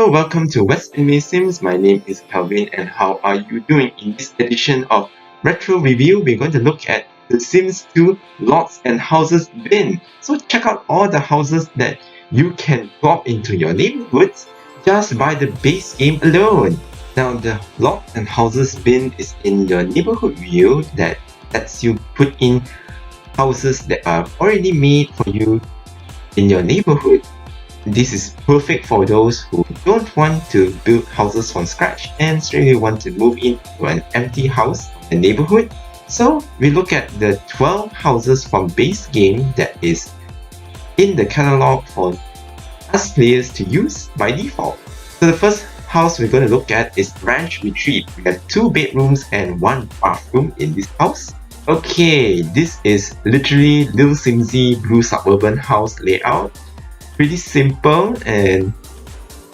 Hello, welcome to West Anime Sims. My name is Calvin, and how are you doing? In this edition of Retro Review, we're going to look at The Sims 2 Lots and Houses bin. So check out all the houses that you can drop into your neighborhoods just by the base game alone. Now the Lot and Houses bin is in your neighborhood view that lets you put in houses that are already made for you in your neighborhood. This is perfect for those who don't want to build houses from scratch and straight away want to move into an empty house in the neighborhood. So we look at the 12 houses from base game that is in the catalog for us players to use by default. So the first house we're going to look at is Ranch Retreat. We have 2 bedrooms and 1 bathroom in this house. Okay, this is literally Little Simsy blue suburban house layout. Pretty simple and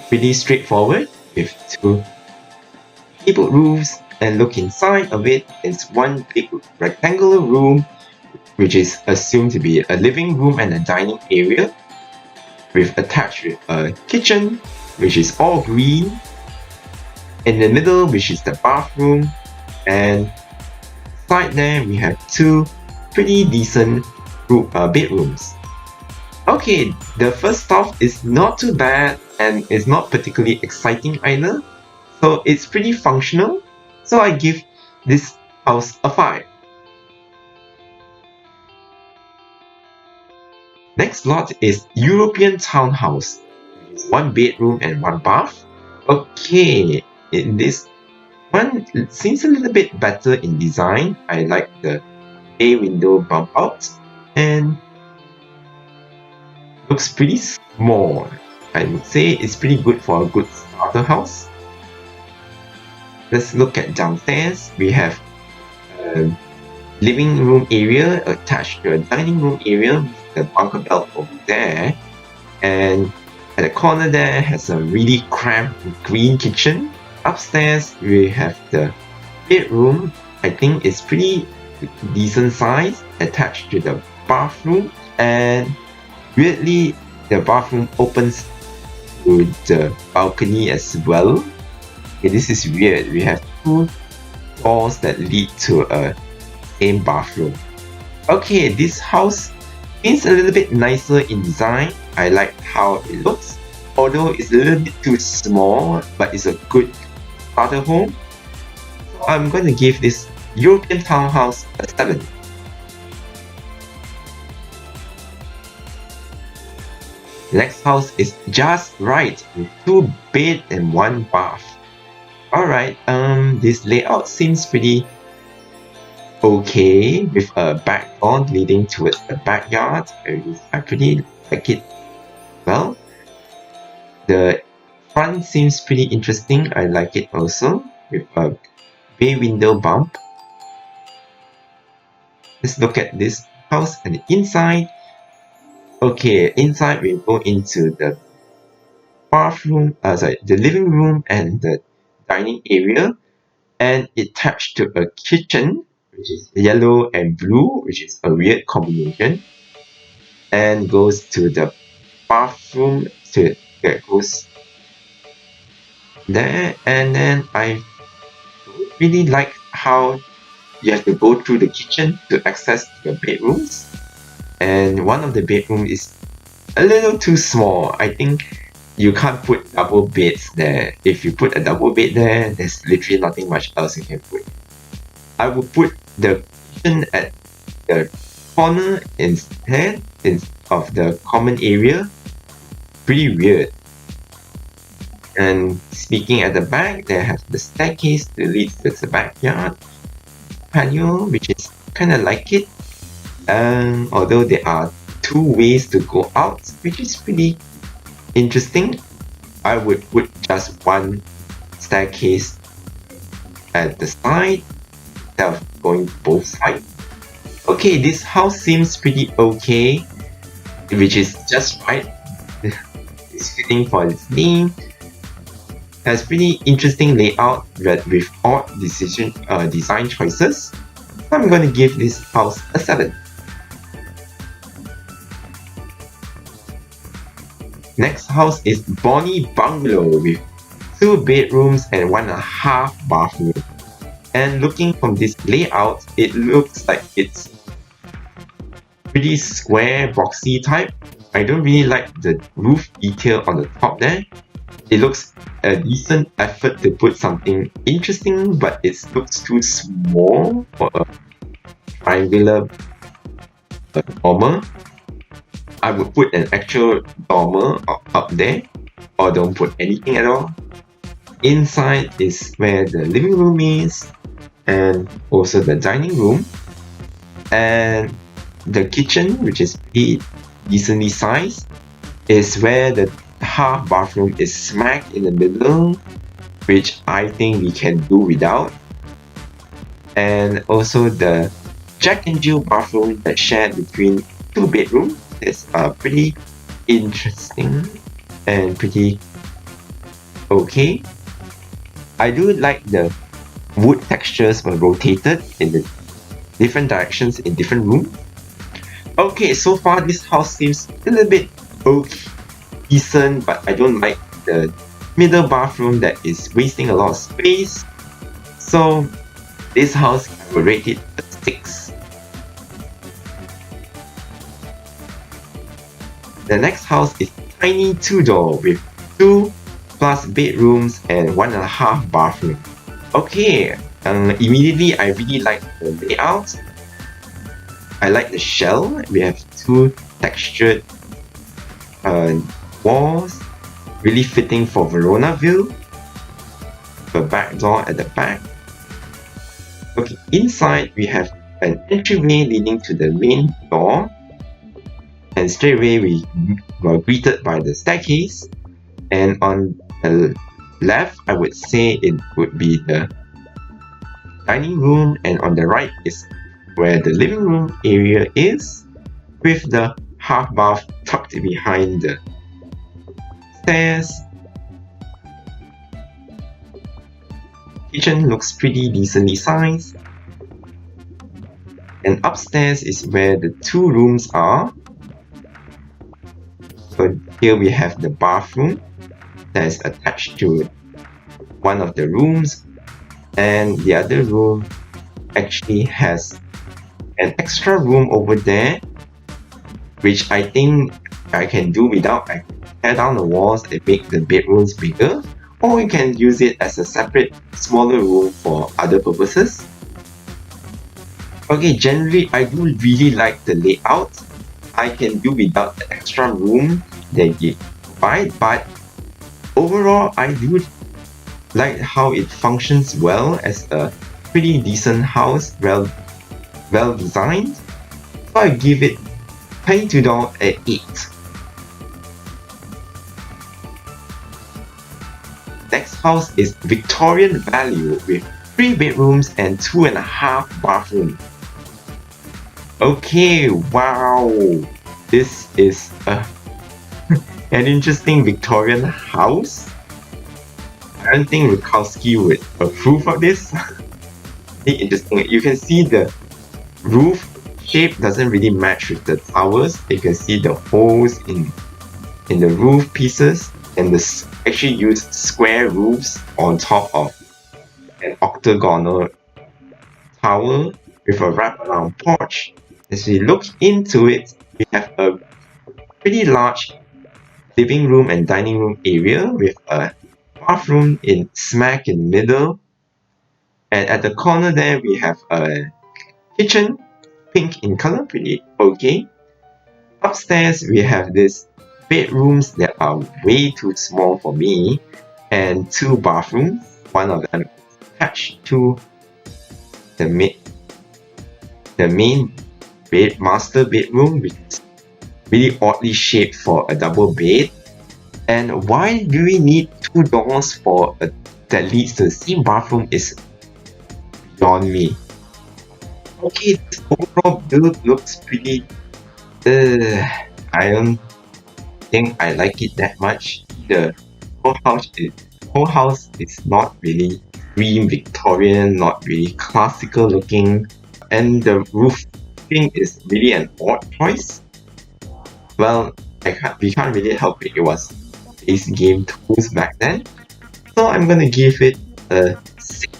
pretty straightforward with 2 gable roofs, and look inside of it. It's one big rectangular room which is assumed to be a living room and a dining area with attached with a kitchen which is all green. In the middle, which is the bathroom, and side there we have 2 pretty decent bedrooms. Okay, the first stuff is not too bad and it's not particularly exciting either, so it's pretty functional, so I give this house a 5. Next lot is European Townhouse. 1 bedroom and 1 bath. Okay, in this one, it seems a little bit better in design. I like the bay window bump out and looks pretty small. I would say it's pretty good for a good starter house. Let's look at downstairs. We have a living room area attached to a dining room area with the bunker belt over there, and at the corner there has a really cramped green kitchen. Upstairs we have the bedroom. I think it's pretty decent size, attached to the bathroom, and weirdly the bathroom opens to the balcony as well. Okay, this is weird. We have 2 doors that lead to a same bathroom. Okay, this house seems a little bit nicer in design. I like how it looks, although it's a little bit too small, but it's a good starter home. So I'm going to give this European Townhouse a 7. Next house is Just Right with 2 bed and 1 bath. Alright, this layout seems pretty okay with a back door leading towards the backyard. I pretty like it well. The front seems pretty interesting. I like it also with a bay window bump. Let's look at this house and the inside. Okay, inside we go into the bathroom, the living room and the dining area, and it attached to a kitchen which is yellow and blue, which is a weird combination, and goes to the bathroom that goes there. And then I really like how you have to go through the kitchen to access the bedrooms, and one of the bedrooms is a little too small. I think you can't put double beds there. If you put a double bed there, there's literally nothing much else you can put. I would put the kitchen at the corner instead of the common area. Pretty weird. And speaking at the back, they have the staircase that leads to the backyard patio, which is kind of like it. Although there are 2 ways to go out, which is pretty interesting. I would put just 1 staircase at the side instead of going both sides. Okay, this house seems pretty okay, which is just right. It's fitting for its name. Has pretty interesting layout with odd design choices. I'm going to give this house a 7. Next house is Bonny Bungalow with 2 bedrooms and 1.5 bathroom. And looking from this layout, it looks like it's pretty square, boxy type. I don't really like the roof detail on the top there. It looks a decent effort to put something interesting, but it looks too small for a triangular dormer. I would put an actual dormer up there, or don't put anything at all. Inside is where the living room is, and also the dining room, and the kitchen, which is pretty decently sized, is where the half bathroom is smack in the middle, which I think we can do without. And also the Jack and Jill bathroom that shared between 2 bedrooms is pretty interesting and pretty okay. I do like the wood textures were rotated in the different directions in different rooms. Okay, so far this house seems a little bit okay, decent, but I don't like the middle bathroom that is wasting a lot of space. So this house, I will rate it a 6. The next house is tiny Tudor with 2+ bedrooms and 1.5 bathroom. Okay, immediately I really like the layout. I like the shell. We have 2 textured walls, really fitting for Verona view. The back door at the back. Okay, inside we have an entryway leading to the main door, and straight away we were greeted by the staircase. And on the left, I would say it would be the dining room, and on the right is where the living room area is, with the half bath tucked behind the stairs. Kitchen looks pretty decently sized. And upstairs is where the 2 rooms are. So here we have the bathroom that is attached to one of the rooms, and the other room actually has an extra room over there, which I think I can do without. I can tear down the walls and make the bedrooms bigger, or you can use it as a separate smaller room for other purposes. Okay, generally I do really like the layout. I can do without the extra room they provide, but overall I do like how it functions well as a pretty decent house, well designed. So I give it $22 at 8. Next house is Victorian Value with 3 bedrooms and 2.5 bathrooms. Okay, wow, this is an interesting Victorian house. I don't think Rukowski would approve of this. Interesting. You can see the roof shape doesn't really match with the towers. You can see the holes in the roof pieces, and this actually used square roofs on top of an octagonal tower with a wraparound porch. As we look into it, we have a pretty large living room and dining room area with a bathroom in smack in the middle, and at the corner there we have a kitchen, pink in color, pretty okay. Upstairs we have these bedrooms that are way too small for me, and 2 bathrooms, one of them attached to the main master bedroom, which is really oddly shaped for a double bed. And why do we need 2 doors for that leads to the same bathroom is beyond me. Okay, this overall build looks pretty. I don't think I like it that much. The whole house is not really extreme Victorian, not really classical looking, and the roofing is really an odd choice. Well, we can't really help it. It was base game tools back then. So I'm gonna give it a 6.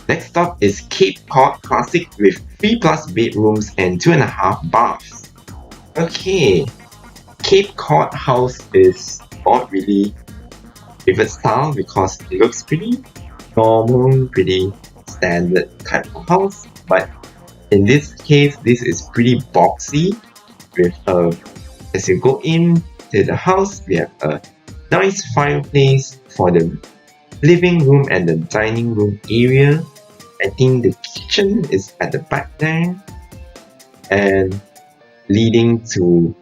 Next up is Cape Cod Classic with 3 plus bedrooms and 2.5 baths. Okay, Cape Cod house is not really favorite style because it looks pretty normal, pretty standard type of house. But in this case, this is pretty boxy. With as you go in to the house, we have a nice fireplace for the living room and the dining room area. I think the kitchen is at the back there and leading to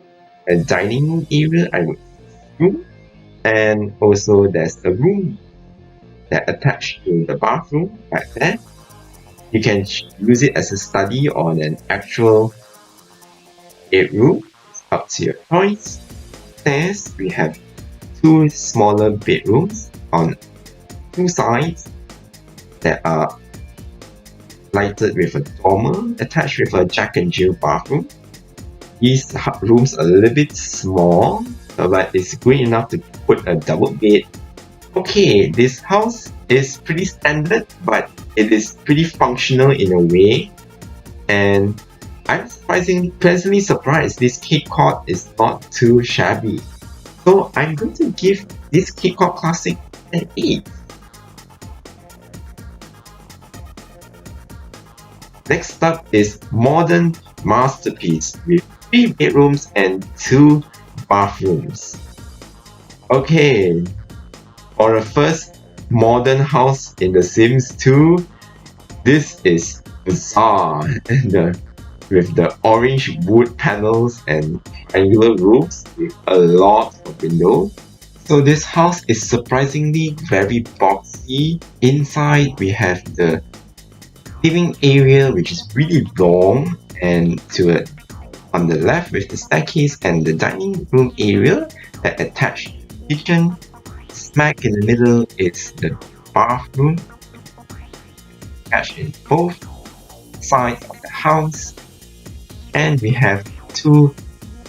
a dining room area, I would assume. And also there's a room that attached to the bathroom back there. You can use it as a study or an actual bedroom. It's up to your choice. Stairs, we have 2 smaller bedrooms on 2 sides that are lighted with a dormer attached with a Jack and Jill bathroom. These rooms are a little bit small, but it's good enough to put a double bed. Okay, this house is pretty standard, but it is pretty functional in a way. And I'm pleasantly surprised this Cape Cod is not too shabby. So I'm going to give this Cape Cod Classic an 8. Next up is Modern Masterpiece with 3 bedrooms and 2 bathrooms. Okay, for a first modern house in The Sims 2, this is bizarre. With the orange wood panels and triangular roofs with a lot of windows. So this house is surprisingly very boxy. Inside we have the living area which is really long, and on the left with the staircase and the dining room area that attach kitchen. Smack in the middle is the bathroom attached in both sides of the house, and we have 2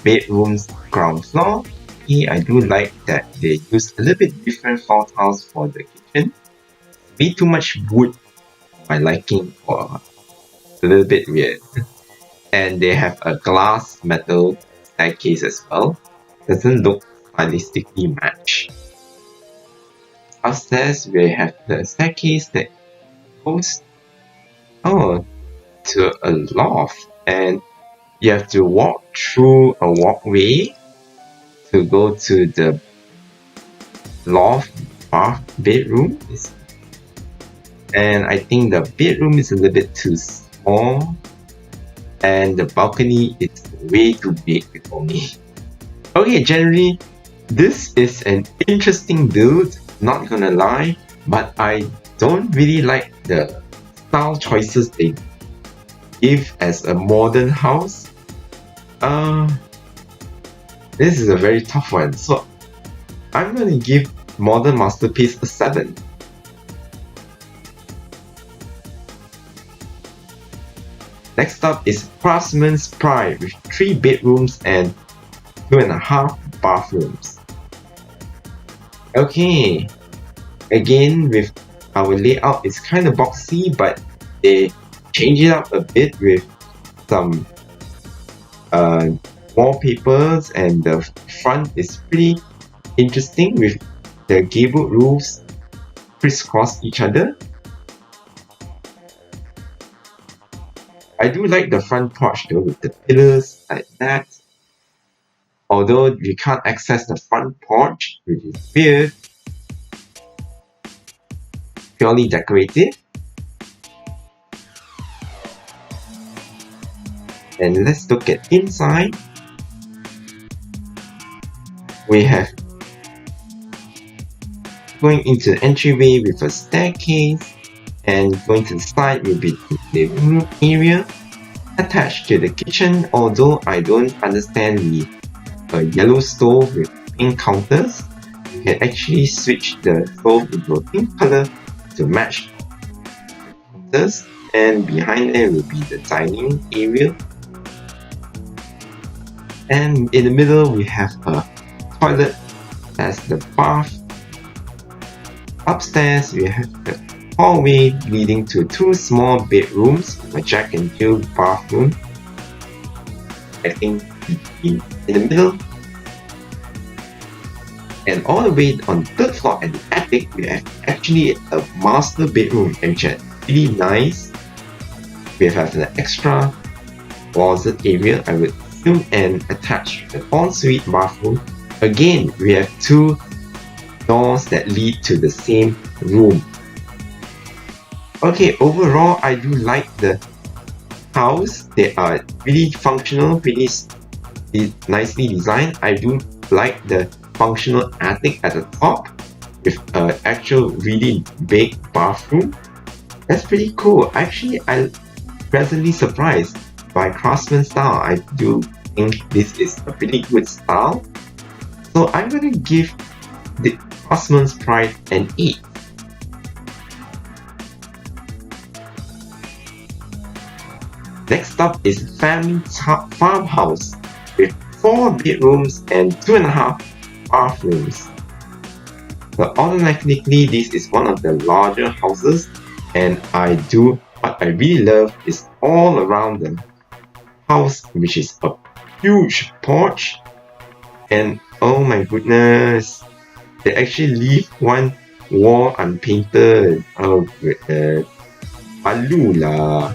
bedrooms ground floor. Here I do like that they use a little bit different floor tiles for the kitchen. Way too much wood my liking, or a little bit weird. And they have a glass metal staircase as well. Doesn't look stylistically matched. Upstairs we have the staircase that goes to a loft, and you have to walk through a walkway to go to the loft bath bedroom. And I think the bedroom is a little bit too small, and the balcony is way too big for me. Okay, generally this is an interesting build, not gonna lie, but I don't really like the style choices they give as a modern house. This is a very tough one, so I'm gonna give Modern Masterpiece a 7. Next up is Craftsman's Pride with 3 bedrooms and 2.5 bathrooms. Okay, again with our layout, it's kind of boxy, but they change it up a bit with some wallpapers, and the front is pretty interesting with the gable roofs crisscross each other. I do like the front porch though, with the pillars like that. Although you can't access the front porch, which is weird. Purely decorative. And let's look at inside. We have going into the entryway with a staircase, and going to the side will be the living room area attached to the kitchen, although I don't understand the yellow stove with pink counters. You can actually switch the stove into a pink color to match the counters, and behind there will be the dining area. And in the middle, we have a toilet as the bath. Upstairs, we have the hallway leading to 2 small bedrooms with a Jack and Jill bathroom. I think in the middle. And all the way on the 3rd floor at the attic, we have actually a master bedroom, which is really nice. We have an extra closet area, I would assume, and attached an ensuite bathroom. Again, we have 2 doors that lead to the same room. Okay, overall, I do like the house. They are really functional, pretty nicely designed. I do like the functional attic at the top with an actual really big bathroom. That's pretty cool. Actually, I'm pleasantly surprised by Craftsman style. I do think this is a pretty good style. So I'm going to give the Craftsman's Pride an 8. Next up is Family Farmhouse with 4 bedrooms and 2.5 bathrooms. But automatically, this is one of the larger houses, and what I really love is all around the house, which is a huge porch. And oh my goodness, they actually leave one wall unpainted. Oh goodness, malu lah.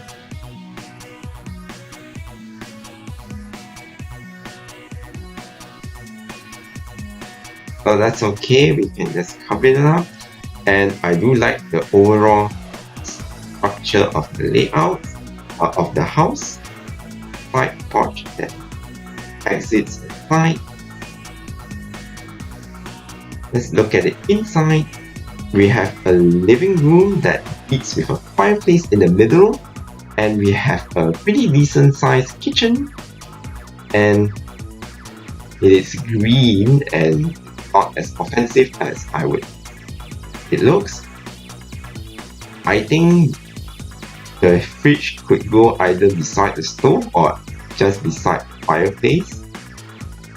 So that's okay, we can just cover it up. And I do like the overall structure of the layout of the house. Side porch that exits the side. Let's look at the inside. We have a living room that feeds with a fireplace in the middle, and we have a pretty decent sized kitchen, and it is green and not as offensive as it looks. I think the fridge could go either beside the stove or just beside the fireplace.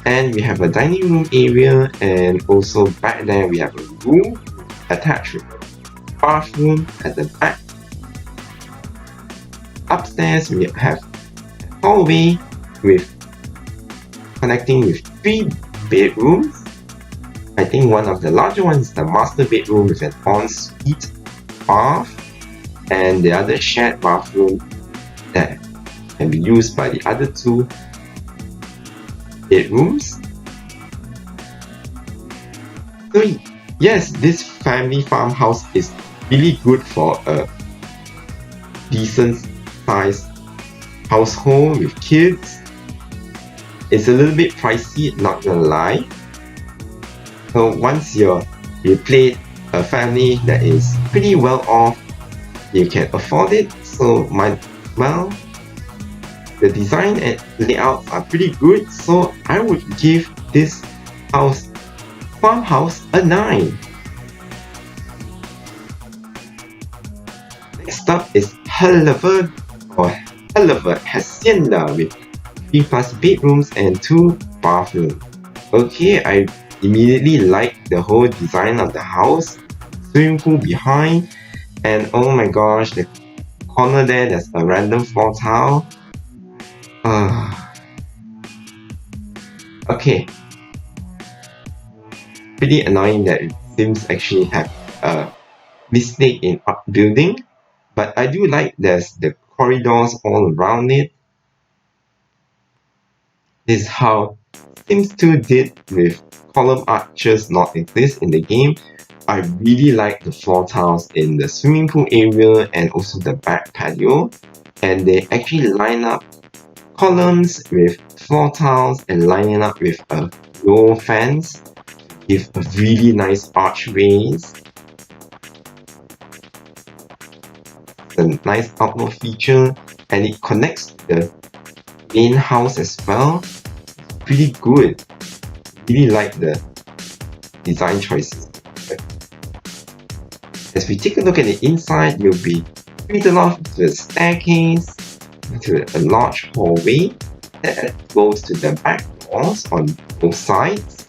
And we have a dining room area, and also back there we have a room attached with a bathroom at the back. Upstairs we have a hallway connecting with 3 bedrooms. I think one of the larger ones is the master bedroom with an ensuite bath, and the other shared bathroom that can be used by the other 2 bedrooms. So yes, this family farmhouse is really good for a decent sized household with kids. It's a little bit pricey, not gonna lie. So once you play a family that is pretty well off, you can afford it. So the design and layout are pretty good. So I would give this farmhouse a 9. Next up is Helluva Hacienda with 3+ bedrooms and 2 bathrooms. Okay, I immediately like the whole design of the house. Swimming pool behind, and oh my gosh, the corner there's a random floor tile. Okay, pretty annoying that Sims actually have a mistake in upbuilding, but I do like there's the corridors all around it. This is how Sims 2 did with column arches not exist in the game. I really like the floor tiles in the swimming pool area and also the back patio, and they actually line up columns with floor tiles and lining up with a low fence to give a really nice archways. It's a nice outdoor feature, and it connects to the main house as well. Pretty good. Really like the design choices. As we take a look at the inside, you'll be treated off to a staircase, to a large hallway that goes to the back door. floors on both sides.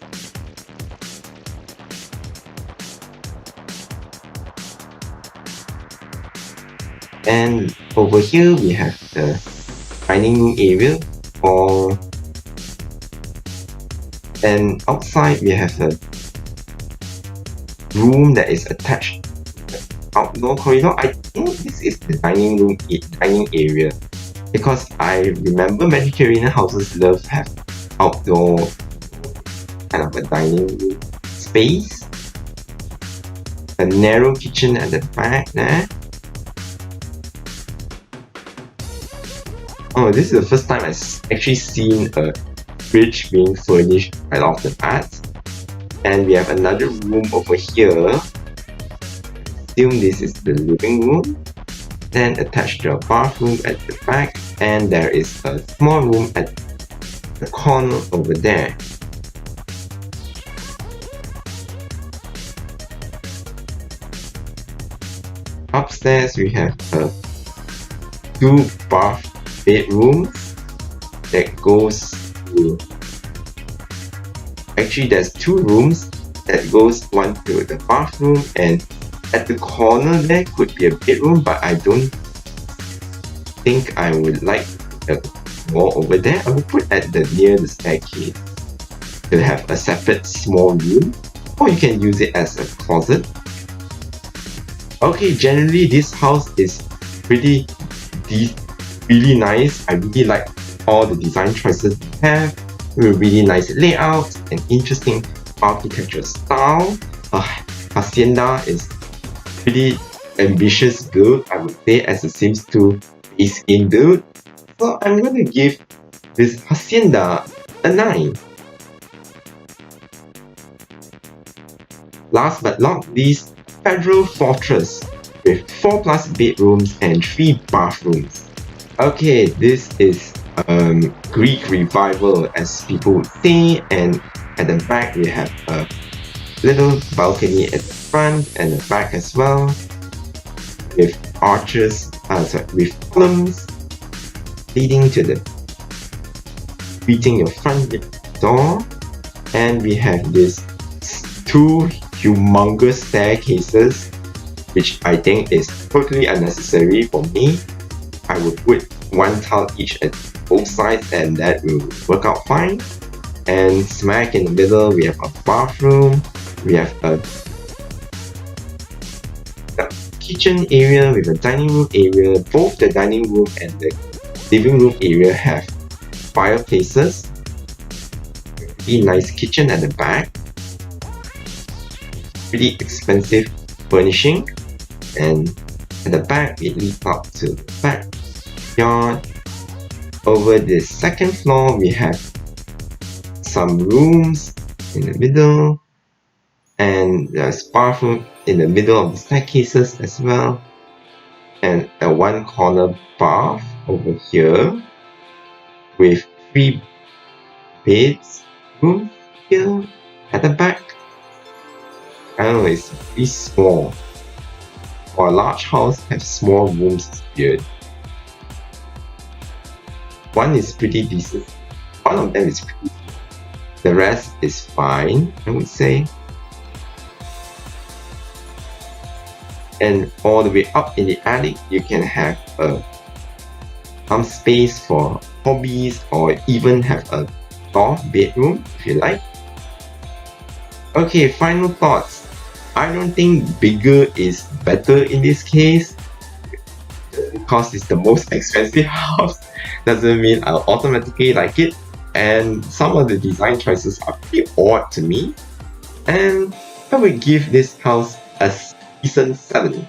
And over here we have the dining room area and outside we have a room that is attached to the outdoor corridor. I think this is the dining area, because I remember Mediterranean houses love have outdoor kind of a dining room space. A narrow kitchen at the back there. Oh, this is the first time I've actually seen a fridge being furnished right off the bat. And we have another room over here. Assume this is the living room. Then attached to a bathroom at the back, and there is a small room at the corner over there. Upstairs we have two bath bedrooms that goes to... Actually, there's two rooms that goes one to the bathroom, and at the corner there could be a bedroom, but I don't think I would like a wall over there. I would put at near the staircase to have a separate small room, or you can use it as a closet. Okay, generally this house is really nice. I really like all the design choices we have. Really nice layout and interesting architectural style. Hacienda is pretty ambitious build, I would say, as a Sims 2 base game build. So I'm going to give this Hacienda a 9. Last but not least, Federal Fortress with 4+ bedrooms and 3 bathrooms. Okay, this is Greek revival, as people would say, and at the back we have a little balcony at the front and the back as well, with arches, with columns leading to greeting your front door. And we have these 2 humongous staircases, which I think is totally unnecessary for me. I would put 1 tile each at both sides and that will work out fine. And smack in the middle we have a bathroom, we have a kitchen area with a dining room area. Both the dining room and the living room area have fireplaces. Really nice kitchen at the back. Pretty expensive furnishing, and at the back it leads up to the backyard. Over the second floor we have some rooms in the middle, and there's bathroom in the middle of the staircases as well, and a 1 corner bath over here with 3 beds rooms here at the back. I don't know, it's pretty small. For a large house, have small rooms is weird. One is pretty decent. One of them is pretty decent. The rest is fine, I would say. And all the way up in the attic, you can have some space for hobbies, or even have a loft bedroom if you like. Okay, final thoughts. I don't think bigger is better in this case. Just because it's the most expensive house doesn't mean I'll automatically like it. And some of the design choices are pretty odd to me. And I would give this house a decent 7.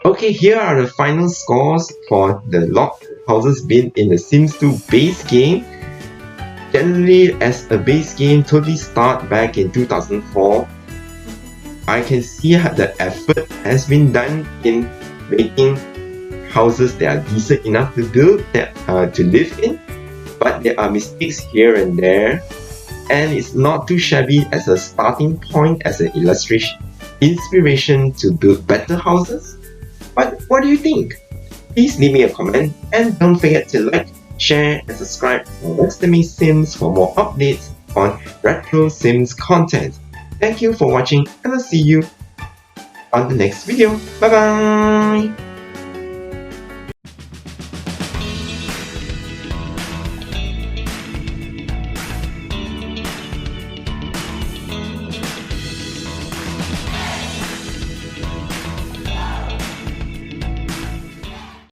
Okay, here are the final scores for the lot houses built in the Sims 2 base game. Generally, as a base game totally start back in 2004, I can see the effort has been done in making houses that are decent enough to build, to live in, but there are mistakes here and there, and it's not too shabby as a starting point, as an inspiration to build better houses. But what do you think? please leave me a comment and don't forget to like, share and subscribe for Western Sims for more updates on retro Sims content. Thank you for watching and I'll see you on the next video. Bye bye!